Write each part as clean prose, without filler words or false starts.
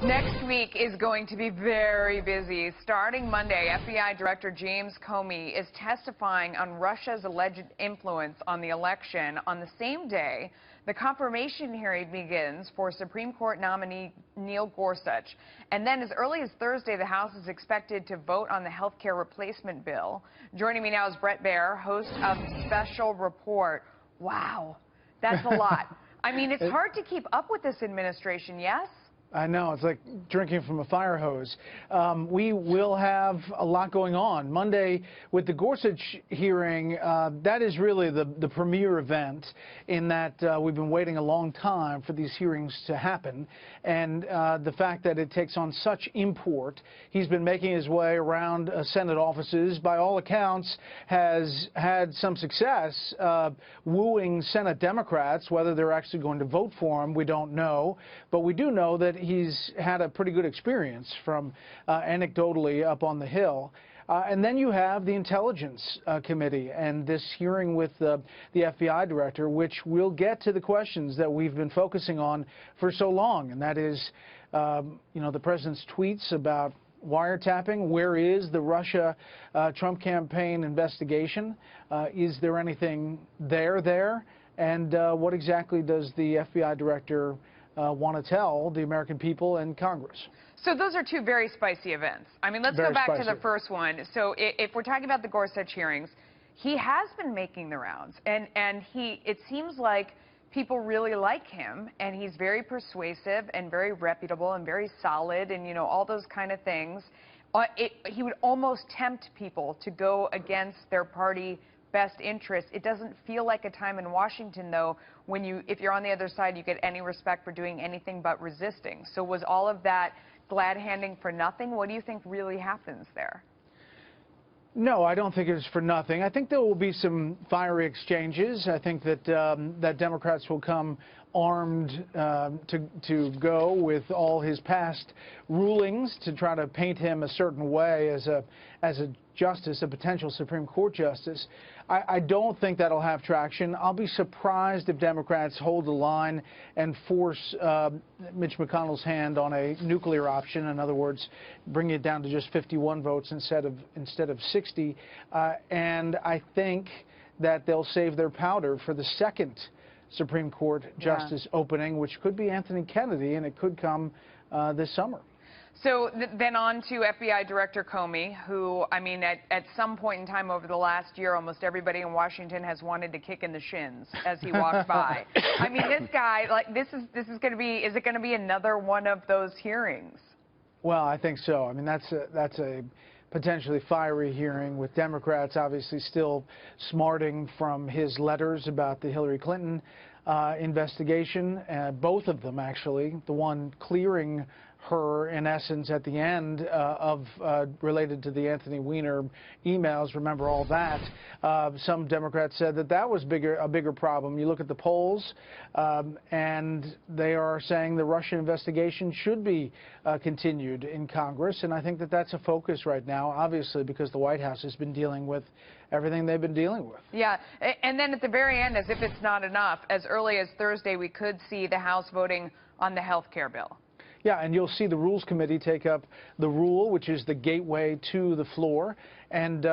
Next week is going to be very busy. Starting Monday, FBI Director James Comey is testifying on Russia's alleged influence on the election. On the same day, the confirmation hearing begins for Supreme Court nominee Neil Gorsuch. And then as early as Thursday, the House is expected to vote on the health care replacement bill. Joining me now is Bret Baier, host of Special Report. Wow, that's a lot. I mean, it's hard to keep up with this administration, yes? I know, it's like drinking from a fire hose. We will have a lot going on. Monday, with the Gorsuch hearing, that is really the premier event in that we've been waiting a long time for these hearings to happen. And the fact that it takes on such import, he's been making his way around Senate offices, by all accounts, has had some success wooing Senate Democrats. Whether they're actually going to vote for him, we don't know. But we do know that he's had a pretty good experience from anecdotally up on the Hill. And then you have the Intelligence Committee and this hearing with the FBI director, which will get to the questions that we've been focusing on for so long. And that is, the president's tweets about wiretapping. Where is the Russia Trump campaign investigation? Is there anything there? And what exactly does the FBI director want to tell the American people and Congress? So those are two very spicy events. I mean, let's go back to the first one. So if we're talking about the Gorsuch hearings, he has been making the rounds, and it seems like people really like him, and he's very persuasive and very reputable and very solid, and all those kind of things. He would almost tempt people to go against their party best interest. It doesn't feel like a time in Washington, though, when if you're on the other side, you get any respect for doing anything but resisting. So was all of that glad-handing for nothing? What do you think really happens there? No, I don't think it's for nothing. I think there will be some fiery exchanges. I think that that Democrats will come armed to go with all his past rulings to try to paint him a certain way as a justice, a potential Supreme Court justice. I don't think that'll have traction. I'll be surprised if Democrats hold the line and force Mitch McConnell's hand on a nuclear option. In other words, bring it down to just 51 votes instead of 60. And I think that they'll save their powder for the second Supreme Court justice opening, which could be Anthony Kennedy, and it could come this summer. So then on to FBI Director Comey, who, I mean, at some point in time over the last year, almost everybody in Washington has wanted to kick in the shins as he walks by. I mean, this guy, like, this is going to be, is it going to be another one of those hearings? Well, I think so. I mean, that's a potentially fiery hearing, with Democrats obviously still smarting from his letters about the Hillary Clinton investigation, both of them actually, the one clearing her in essence at the end related to the Anthony Weiner emails. Remember all that. Some Democrats said that was a bigger problem. You look at the polls, and they are saying the Russia investigation should be continued in Congress, and I think that's a focus right now, obviously, because the White House has been dealing with everything they've been dealing with. Yeah, and then at the very end, as if it's not enough, as early as Thursday, we could see the House voting on the health care bill. Yeah, and you'll see the Rules Committee take up the rule, which is the gateway to the floor. And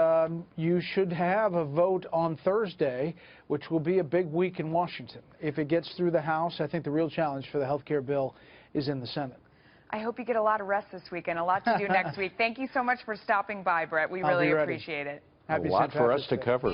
you should have a vote on Thursday, which will be a big week in Washington. If it gets through the House, I think the real challenge for the health care bill is in the Senate. I hope you get a lot of rest this week and a lot to do next week. Thank you so much for stopping by, Bret. We really appreciate it. A lot for us to cover.